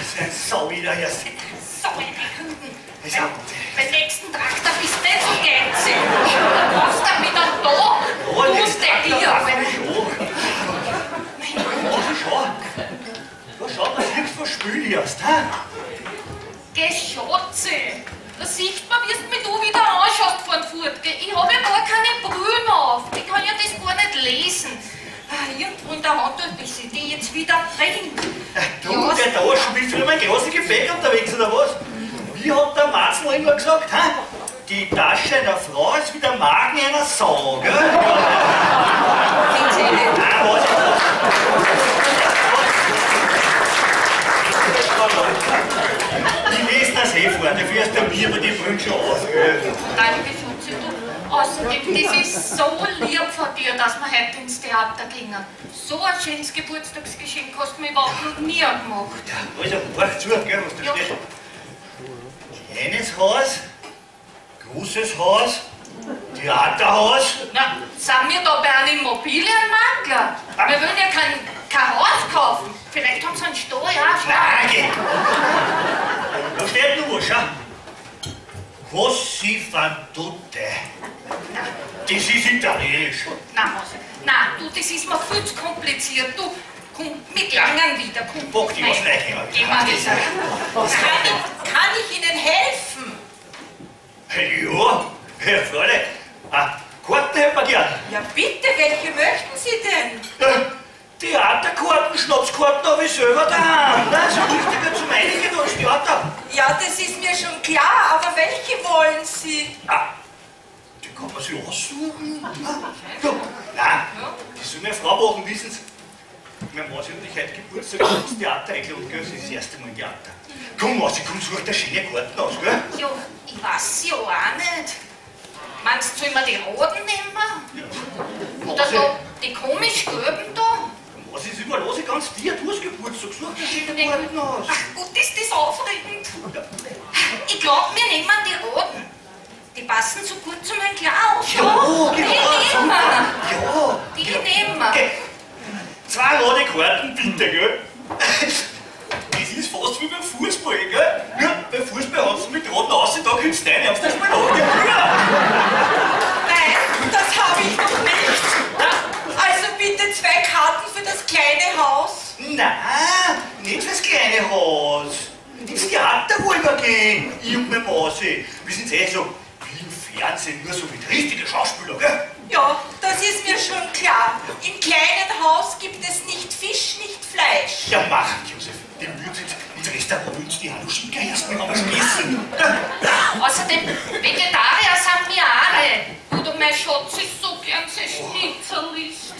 ist ein Sau wieder hier. So eine Kunden. Beim nächsten Traktor bist du nicht so geizig. Du machst dann wieder da. Du musst den Bier. Du schaut, dass du nichts verspülst, hä? Geschotze. Da sieht man, wie du mich da wieder anschaust von fortgehen. Ich habe ja gar keine Brühen auf. Ich kann ja das gar nicht lesen. Irgendwo in der Hand, bis ich die jetzt wieder bringt. Du, ja, der Taschen, bist du immer ein großes Gepäck unterwegs, oder was? Wie hat der Matzl immer gesagt, hä? Die Tasche einer Frau ist wie der Magen einer Sau, gell? Ich lese das eh vor, dafür ist der Bier bei den Brünn schon aus, gell? Danke, Schutze, du. Außerdem, das ist so lieb von dir, dass wir heute ins Theater gingen. So ein schönes Geburtstagsgeschenk hast du mir überhaupt noch nie gemacht. Ja, also, horch zu, gell, was da steht. Kleines Haus, großes Haus, Theaterhaus. Na, sind wir da bei einem Immobilienmakler? Wir wollen ja kein Haus kaufen. Vielleicht haben sie einen Stall, ja, Nein, geh. Da steht nur was, schau. Così fan tutte. Das ist italienisch. Nein, nein, du, das ist mir viel zu kompliziert. Du, komm, wir gelangen wieder. Komm, Bock die was rein. Geh mal wieder. Kann ich Ihnen helfen? Ja, Herr Freunde. Karten hätten wir gern. Ja bitte, welche möchten Sie denn? Theaterkarten, Schnapskarten habe ich selber daheim. Das ist wichtiger zum Einigen als Theater. Ja, das ist mir schon klar, aber welche wollen Sie? Die kann man sich aussuchen. Ja, nein, das soll meine Frau machen, wissen Sie. Meine Mann hat heute Geburtstag ins Theater eingeladen, gell? Das ist das erste Mal im Theater. Komm, Mausi, komm, such dir schöne Karten aus, gell? Ja, ich weiß ja auch nicht. Meinst du, soll man die roten nehmen? Ja. Oder so die komisch gelben da? Was ist überlasse ganz dir? Du hast Geburtstag, such dir schöne Karten aus. Ach gut, ist das aufregend. Ich glaube, wir nehmen die roten. Die passen so gut zu meinem Klaus. Ja, die nehmen wir. Ja. Die nehmen wir. Okay. 2 rote Karten, bitte, gell? Das ist fast wie beim Fußball, gell? Ja, beim Fußball hast du mit roten Außen, da kommst du rein, hast du das mal Nein, das habe ich noch nicht. Also bitte 2 Karten für das kleine Haus. Nein, nicht fürs kleine Haus. Ins Theater wollen wir gehen, ich und meine Mausi. Wir sind eh so wie im Fernsehen, nur so mit richtigen Schauspielern, gell? Ja, das ist mir schon klar. Im kleinen Haus gibt es nicht Fisch, nicht Fleisch. Ja, mach, Josef. Den würden ins Restaurant uns die Hallo schicken, erstmal mal was essen. Außerdem, Vegetarier sind wir auch nicht. Oder mein Schatz ist so gern sein Schnitzel isst.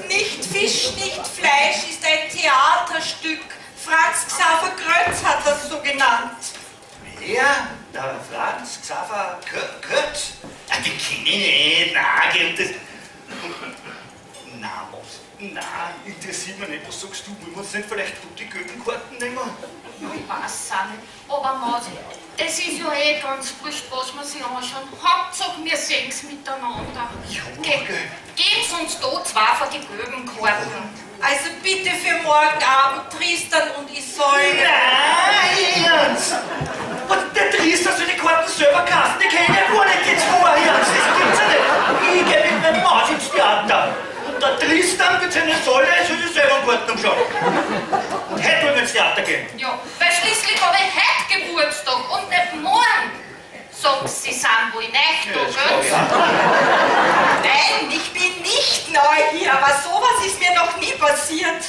Nicht Fisch, nicht Fleisch ist ein Theaterstück. Franz Xaver Krötz hat das so genannt. Wer? Der Franz Xaver Kötz? Den kenne ich nicht. Nein, gell, das... Nein, was? Nein, interessiert mich nicht. Was sagst du? Wollen wir uns nicht vielleicht die Göttenkarten nehmen? Ja, ich weiß auch nicht. Aber Mausi, es ist ja eh ganz wurscht, was wir sich anschauen. Hauptsache, wir sehen es miteinander. Ja, Geben Sie uns da 2 von den gelben Karten. Also bitte für morgen Abend Tristan und Isolde. Nein, Ernst! Und der Tristan soll die Karten selber kaufen, die kennen ja gar nicht die 2, Ernst, das gibt's ja nicht. Ich gehe mit meinem Maus ins Theater. Und der Tristan mit seiner Säule soll sich selber einen Karten umschauen. Und heute wollen wir ins Theater gehen. Ja, weil schließlich habe ich heute Geburtstag und nicht morgen. Sagen Sie, sind wohl nicht da, gell? Nein, ich bin nicht neu hier, aber sowas ist mir noch nie passiert.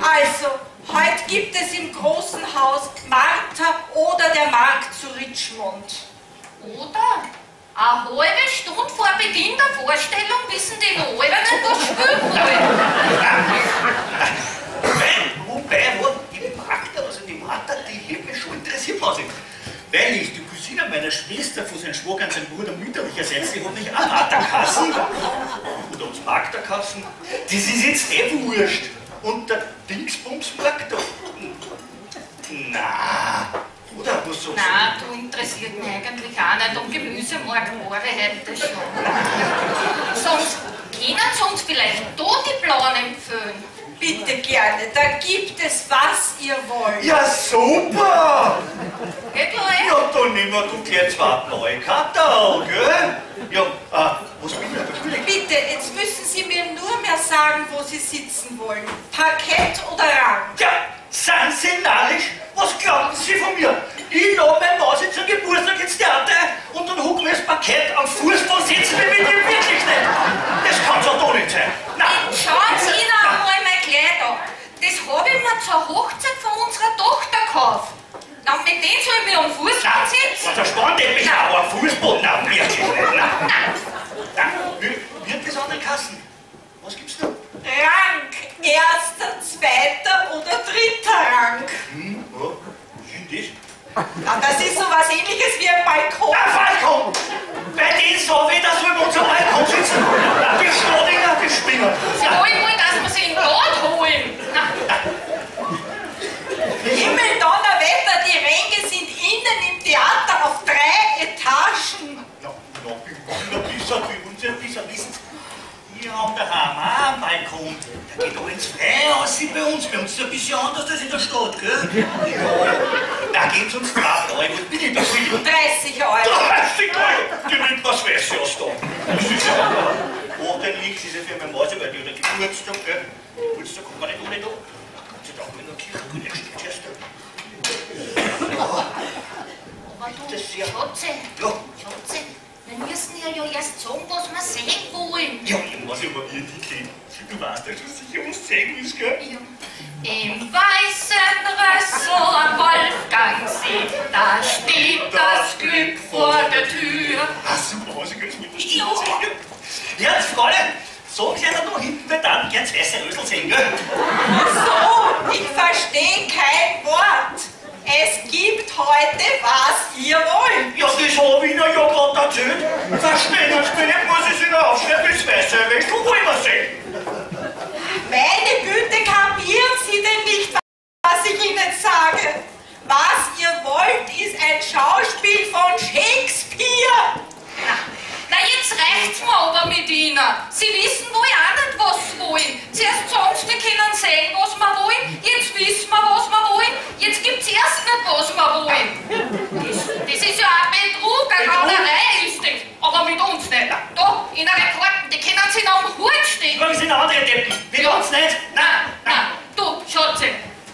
Also, heute gibt es im großen Haus Martha oder der Markt zu Richmond. Oder? Eine halbe Stunde vor Beginn der Vorstellung wissen die noch alle nicht, was spielen wollen. Wobei, die Magda, also die Martha, die hätte mich schon interessiert, Mausi. Weil ich die Cousine meiner Schwester von seinem Schwager und seinem Bruder mütterlicherseits, die hat nicht auch Martha-Kassen. Oder uns Magda-Kassen. Das ist jetzt eh wurscht. Und der Dingsbumsmarkt da. Na, oder was sagst du? Nein, du interessiert mich eigentlich auch nicht. Um Gemüsemarkt war ich heute schon. Sonst können Sie uns vielleicht da die Blauen empfehlen. bitte gerne. Da gibt es, was ihr wollt. Ja, super! Geh gleich. Ja, dann nehmen wir gleich 2 neue Karten, gell? Ja, was bin ich da? Bitte, jetzt müssen Sie mir nur mehr sagen, wo Sie sitzen wollen. Parkett oder Rang? Ja, sind Sie narrisch? Was glauben Sie von mir? Ich lade mein Mausi zum Geburtstag ins Theater und dann hucken wir das Parkett am Fußball sitzen wir mit ihm wirklich nicht. Das kann doch doch nicht sein. Nein. Schauen Sie Ihnen einmal mein Kleid an. Das habe ich mir zur Hochzeit von unserer Tochter gekauft. Na, mit dem soll ich mich am Fußball sitzen? Da spannt ich mich auch am Fußboden. Nein, wirklich nicht. Nein. Nein. Wird das andere Kassen? Was gibt's da? Rang. 1., 2. oder 3. Rang. Ja. Was ist denn Na, das ist so was Ähnliches wie ein Balkon. das? Ein Balkon! Bei denen so wie das wir uns am Balkon sitzen. Die Schrodinger, die Spinner. Sie wollen wohl, dass wir sie in Bad holen. Na, Himmel, Donnerwetter, die Ränge sind innen im Theater auf 3 Etagen. Dieser wissen Sie, wir haben daheim auch einen Balkon. Der geht auch ins Freie aus wie bei uns. Bei uns ist es ein bisschen anders als in der Stadt, gell? Ja. Da geht's uns drauf, Leute. Was bin ich da für? 30 Euro. 30 Euro! Die nimmt was Weißes aus da. Das ist ja. Oh, der Nix ist ja für meine Mäuse, weil die hat Geburtstag, gell? Geburtstag kommt man nicht ohne da. Gott sei Dank, wenn der Kirche gut ersteht erst. aber du, Das ist ja- Schatze, Ja. Schatze, wir müssen ja erst sagen, was wir sehen wollen. Ja, ich weiß ja, aber wie die kennt. Du weißt ja schon sicher, was zeigen willst, gell? Ja. Im weißen Rössel am Wolfgangsee, da steht das Glück vor der Tür. Ach super, was ich ganz mit der Stimme singen. Ja, Fräulein, sagen Sie ja noch hinten bei Damen gern das weiße Rösel singen, gell? So, ich verstehe kein Wort. Es gibt heute, was ihr wollt. Ja, das habe ich Ihnen ja gerade erzählt. Verstehen Sie mich nicht, muss ich Sie noch aufschreiben, das weiße Rösel wollen wir sehen. Meine Güte, kapieren Sie denn nicht, was ich Ihnen sage? Was ihr wollt, ist ein Schauspiel von Shakespeare. Na, jetzt reicht's mir aber mit Ihnen. Sie wissen wohl auch nicht, was Sie wollen. Zuerst sagen Sie, wir können sehen, was wir wollen. Jetzt wissen wir, was wir wollen. Jetzt gibt's erst nicht, was wir wollen. Das ist ja auch Betrug, eine Gaunerei ist das. Aber mit uns nicht. Da, in einer Reporten, die können Sie noch am Hut stehen. Fragen Sie noch andere Deppen. Mit uns nicht? Nein, nein. Du, Schatze,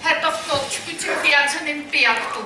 heute auf die Nacht spielt im Fernsehen im Berg da.